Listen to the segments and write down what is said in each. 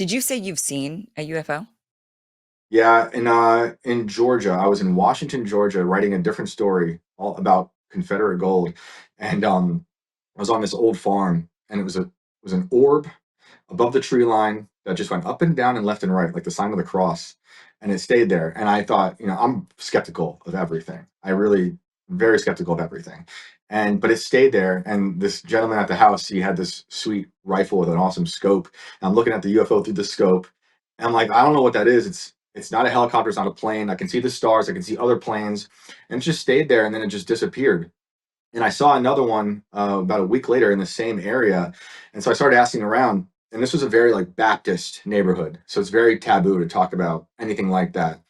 Did you say you've seen a UFO? Yeah, in Georgia, I was in Washington, Georgia, writing a different story all about Confederate gold, and I was on this old farm, and it was an orb above the tree line that just went up and down and left and right, like the sign of the cross, and it stayed there. And I thought, I'm skeptical of everything. I really very skeptical of everything, but it stayed there. And this gentleman at the house, he had this sweet rifle with an awesome scope. And I'm looking at the UFO through the scope, and I'm like, I don't know what that is. It's not a helicopter. It's not a plane. I can see the stars. I can see other planes, and it just stayed there, and then it just disappeared. And I saw another one about a week later in the same area, and so I started asking around. And this was a very like Baptist neighborhood, so it's very taboo to talk about anything like that.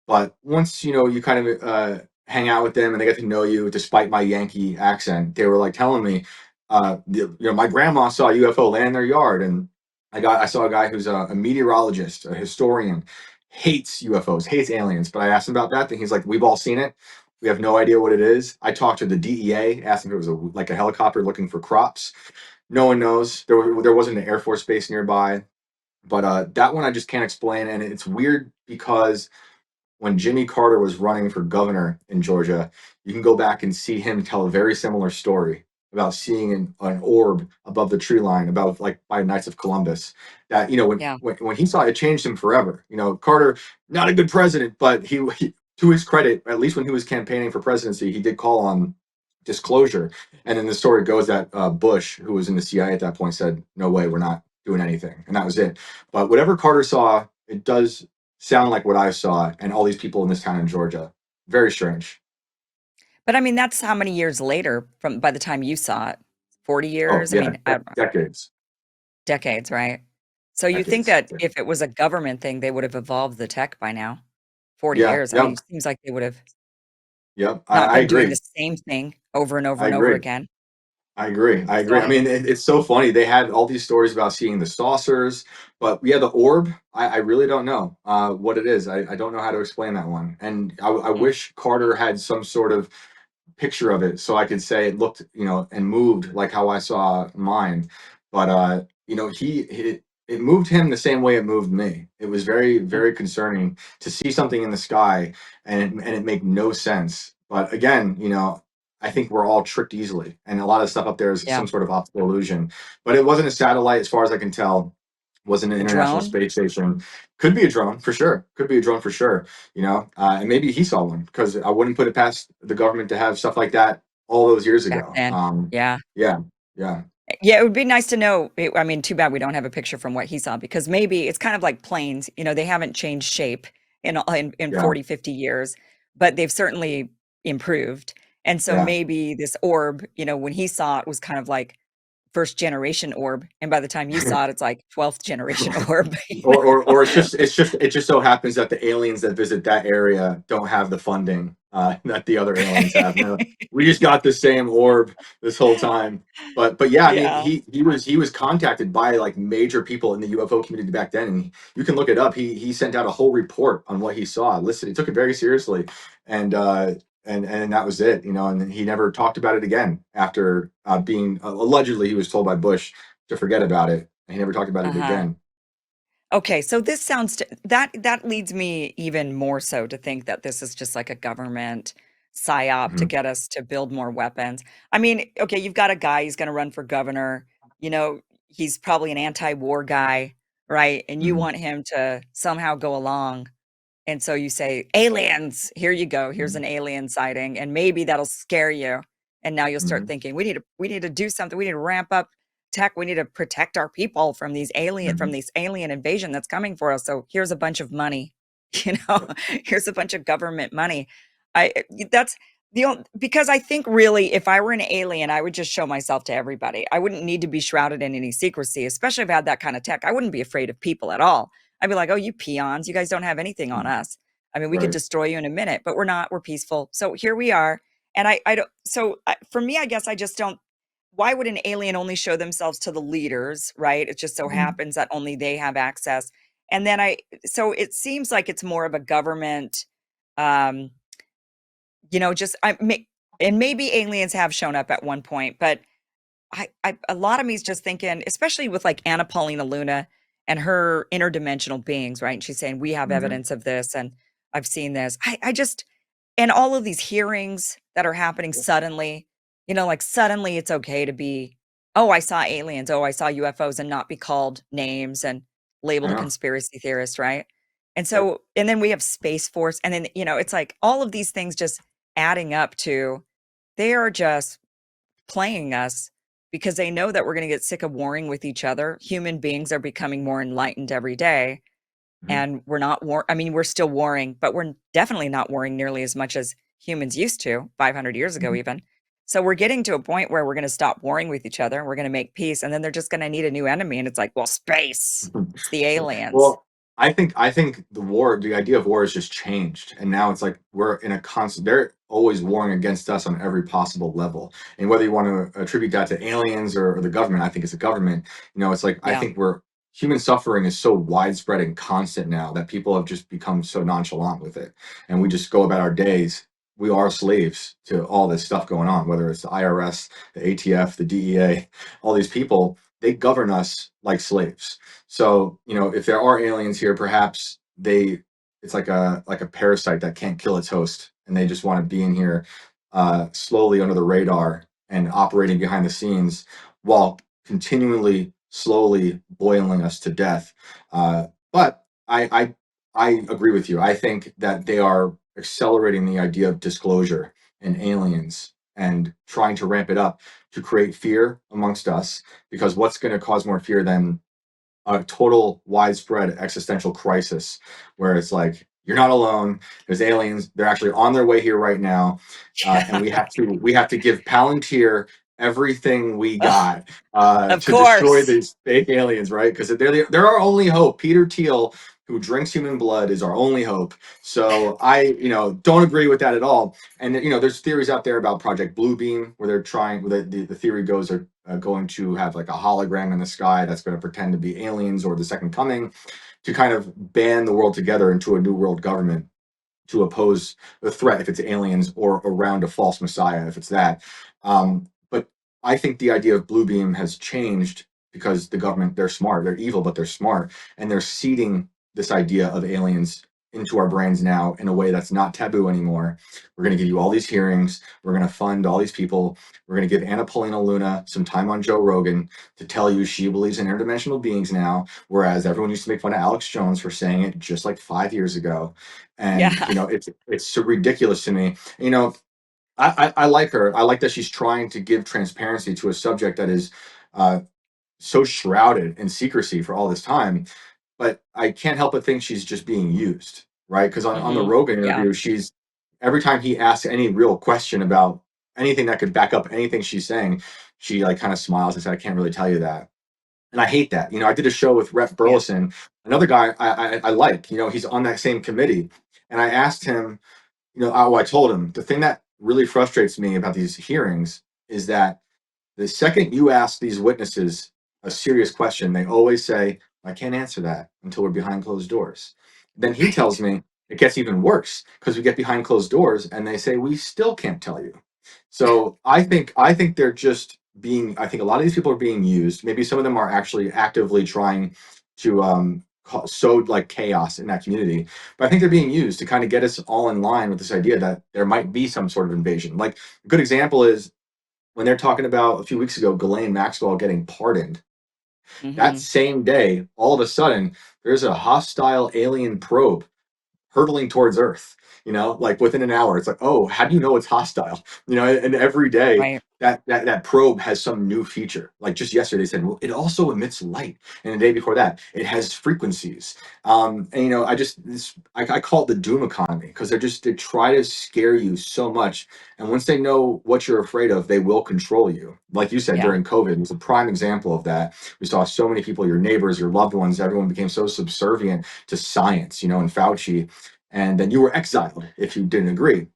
But once you kind of hang out with them and they get to know you, despite my Yankee accent, they were like telling me, my grandma saw a UFO land in their yard, and I saw a guy who's a meteorologist, a historian, hates UFOs, hates aliens. But I asked him about that, and he's like, we've all seen it. We have no idea what it is. I talked to the DEA, asked if it was like a helicopter looking for crops. No one knows. There wasn't an Air Force base nearby, but that one I just can't explain, and it's weird because when Jimmy Carter was running for governor in Georgia, you can go back and see him tell a very similar story about seeing an orb above the tree line, about like by Knights of Columbus. That when, Yeah. when when he saw it, it changed him forever. Carter, not a good president, but he to his credit, at least when he was campaigning for presidency, he did call on disclosure. And then the story goes that Bush, who was in the CIA at that point, said, "No way, we're not doing anything," and that was it. But whatever Carter saw, it does sound like what I saw, and all these people in this town in Georgia. Very strange. But I mean, that's how many years later from by the time you saw it? 40 Oh years? I yeah, mean, I don't know, decades, decades, right? So you think decades. that if it was a government thing, they would have evolved the tech by now? 40 Yeah, years. I mean, yep, it seems like they would have yep. not I been doing the agree. same thing over and over I and over agree. again. I agree. I So agree. I mean, it's so funny. They had all these stories about seeing the saucers, but yeah, the orb. I really don't know what it is. I don't know how to explain that one. And I mm, wish Carter had some sort of picture of it so I could say it looked, and moved like how I saw mine. But it moved him the same way it moved me. It was very, mm, very concerning to see something in the sky and it make no sense. But again, I think we're all tricked easily, and a lot of stuff up there is yeah. some sort of optical illusion. But it wasn't a satellite, as far as I can tell. Wasn't an A international drone? space station. Could be a drone for sure. Could be a drone for sure. And maybe he saw one, because I wouldn't put it past the government to have stuff like that all those years Back ago. then. Yeah. Yeah, yeah, Yeah, it would be nice to know. I mean, too bad we don't have a picture from what he saw because maybe it's kind of like planes, they haven't changed shape in yeah. 40, 50 years, but they've certainly improved. And so Yeah. maybe this orb, when he saw it was kind of like first generation orb, and by the time you saw it, it's like 12th generation orb. Or it just so happens that the aliens that visit that area don't have the funding that the other aliens have. No, we just got the same orb this whole time. But yeah, I mean, Yeah. he was contacted by like major people in the UFO community back then, and you can look it up. He sent out a whole report on what he saw. Listen, he took it very seriously, and and that was it. And then he never talked about it again after being allegedly, he was told by Bush to forget about it, and he never talked about it Uh-huh. again. Okay, so this sounds that leads me even more so to think that this is just like a government psyop to Mhm, get us to build more weapons. I mean, okay, you've got a guy, he's gonna run for governor, he's probably an anti-war guy, right? And you mhm, want him to somehow go along, and so you say, "Aliens, here you go. Here's mhm, an alien sighting," and maybe that'll scare you, and now you'll start mhm, thinking, "We need to do something. We need to ramp up tech. We need to protect our people from mhm. this alien invasion that's coming for us. So here's a bunch of money, you know, Yep. here's a bunch of government money." That's because I think really if I were an alien, I would just show myself to everybody. I wouldn't need to be shrouded in any secrecy, especially if I had that kind of tech. I wouldn't be afraid of people at all. I'd be like, "Oh, you peons, you guys don't have anything on Mhm. us. I mean, we could Right. destroy you in a minute, but we're not. We're peaceful. So here we are." And I don't. So for me, I guess I just don't. Why would an alien only show themselves to the leaders, right? It just so Mhm, happens that only they have access. And then so it seems like it's more of a government, um, just and maybe aliens have shown up at one point, but a lot of me is just thinking, especially with like Anna Paulina Luna and her interdimensional beings, right? And she's saying, we have Hmm. evidence of this, and I've seen this. I just, and all of these hearings that are happening suddenly, like suddenly it's okay to be, oh, I saw aliens, oh, I saw UFOs, and not be called names and I labeled a know. conspiracy theorist, right? And Yep. so, and then we have Space Force, and then, it's like all of these things just adding up to they are just playing us because they know that we're going to get sick of warring with each other. Human beings are becoming more enlightened every day, Hmm. and we're not I mean, we're still warring, but we're definitely not warring nearly as much as humans used to 500 years ago, Hmm. even. So we're getting to a point where we're going to stop warring with each other and we're going to make peace. And then they're just going to need a new enemy. And it's like, well, space, it's the aliens. Well, I think the idea of war has just changed, and now it's like we're in a constant. They're always warring against us on every possible level, and whether you want to attribute that to aliens or the government, I think it's the government. It's like I Yeah. think we're human suffering is so widespread and constant now that people have just become so nonchalant with it, and we just go about our days. We are slaves to all this stuff going on, whether it's the IRS, the ATF, the DEA, all these people. They govern us like slaves. So, if there are aliens here, perhaps it's like a parasite that can't kill its host, and they just want to be in here, slowly under the radar and operating behind the scenes while continually, slowly boiling us to death. But I agree with you. I think that they are accelerating the idea of disclosure and aliens and trying to ramp it up to create fear amongst us, because what's going to cause more fear than a total widespread existential crisis where it's like you're not alone. There's aliens. They're actually on their way here right now, and we have to give Palantir everything we Ugh, got of to destroy course. these fake aliens, right? Because they're our only hope. Peter Thiel, who drinks human blood, is our only hope. So I don't agree with that at all. And there's theories out there about Project Bluebeam, where they're trying. Where the theory goes they're going to have like a hologram in the sky that's going to pretend to be aliens or the second coming, to kind of band the world together into a new world government to oppose the threat if it's aliens, or around a false messiah if it's that. But I think the idea of blue beam has changed because the government, they're smart, they're evil, but they're smart, and they're seeding this idea of aliens into our brains now in a way that's not taboo anymore. We're going to give you all these hearings. We're going to fund all these people. We're going to give Anna Paulina Luna some time on Joe Rogan to tell you she believes in interdimensional beings now, whereas everyone used to make fun of Alex Jones for saying it just like 5 years ago. And Yeah. it's so ridiculous to me. I like her. I like that she's trying to give transparency to a subject that is uh, so shrouded in secrecy for all this time. But I can't help but think she's just being used, right? Because on the Hmm. Rogan Yeah. interview, she's every time he asks any real question about anything that could back up anything she's saying, she like kind of smiles and says, "I can't really tell you that." And I hate that. I did a show with Rep Yeah. Burleson, another guy I like. He's on that same committee, and I asked him, I told him the thing that really frustrates me about these hearings is that the second you ask these witnesses a serious question, they always say, I can't answer that until we're behind closed doors. Then he tells Right. me it gets even worse because we get behind closed doors and they say, we still can't tell you. So I think they're just being, I think a lot of these people are being used. Maybe some of them are actually actively trying to sow like chaos in that community. But I think they're being used to kind of get us all in line with this idea that there might be some sort of invasion. Like a good example is when they're talking about a few weeks ago, Ghislaine Maxwell getting pardoned. That Hmm. same day, all of a sudden, there's a hostile alien probe hurtling towards Earth. Like within an hour, it's like, oh, how do you know it's hostile? And every day Right. that probe has some new feature. Like just yesterday, they said, well, it also emits light, and the day before that, it has frequencies. And I call it the doom economy because they try to scare you so much, and once they know what you're afraid of, they will control you. Like you said Yeah. during COVID, it was a prime example of that. We saw so many people, your neighbors, your loved ones, everyone became so subservient to science, and Fauci, and then you were exiled if you didn't agree.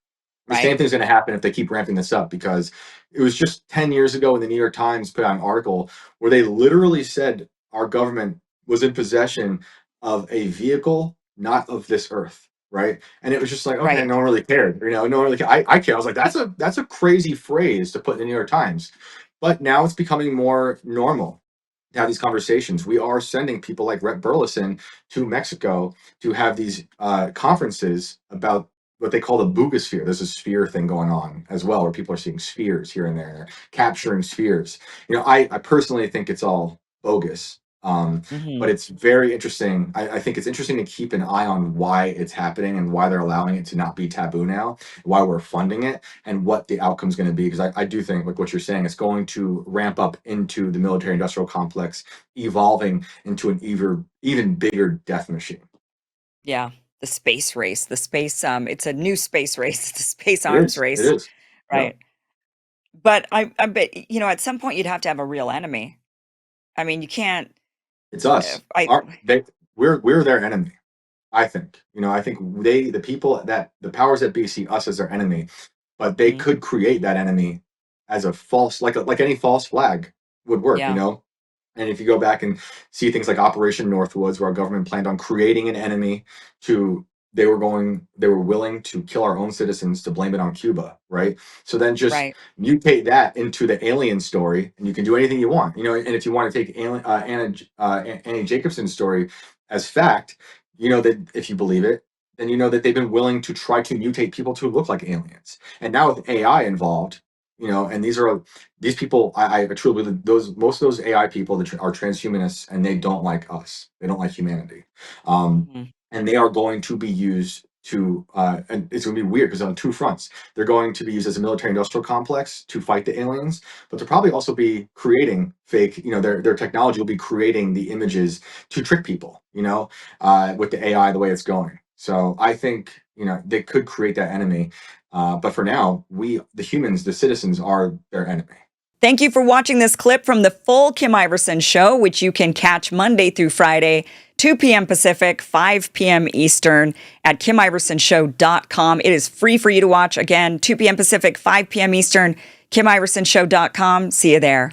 The same Right. thing's going to happen if they keep ramping this up, because it was just 10 years ago when the New York Times put out an article where they literally said our government was in possession of a vehicle not of this earth, right? And it was just like, okay, Right. no one really cared. No one really cared. I care. I was like, that's a crazy phrase to put in the New York Times. But now it's becoming more normal to have these conversations. We are sending people like Rhett Burleson to Mexico to have these conferences about what they call the boogosphere. There's a sphere thing going on as well, where people are seeing spheres here and there, and they're capturing spheres. I personally think it's all bogus. But Mhm. it's very interesting. I think it's interesting to keep an eye on why it's happening and why they're allowing it to not be taboo now, why we're funding it, and what the outcome's going to be. Because I do think, like what you're saying, it's going to ramp up into the military industrial complex, evolving into an even bigger death machine. Yeah, the space race, it's a new space race, the space It arms is. It race, is. Yeah. right? But I bet, at some point you'd have to have a real enemy. I mean, you can't, It's us. I We're their enemy. I think. I think the people that the powers that be see us as their enemy, but they mhm, could create that enemy as a false, like any false flag would work. yeah, And if you go back and see things like Operation Northwoods, where our government planned on creating an enemy to they were willing to kill our own citizens to blame it on Cuba, right? So then just right, mutate that into the alien story, and you can do anything you want. And if you want to take Annie Jacobson's story as fact, that if you believe it, then you know that they've been willing to try to mutate people to look like aliens. And now with AI involved, and these people, I truly believe most of those AI people that are transhumanists, and they don't like us. They don't like humanity, mhm, and they are going to be used to. And it's going to be weird because on two fronts, they're going to be used as a military-industrial complex to fight the aliens, but they'll probably also be creating fake. Their technology will be creating the images to trick people. With the AI the way it's going. So I think they could create that enemy. But for now, the humans, the citizens, are their enemy. Thank you for watching this clip from the full Kim Iverson show, which you can catch Monday through Friday, 2 p.m. Pacific, 5 p.m. Eastern at KimIversonShow.com. It is free for you to watch. Again, 2 p.m. Pacific, 5 p.m. Eastern, KimIversonShow.com. See you there.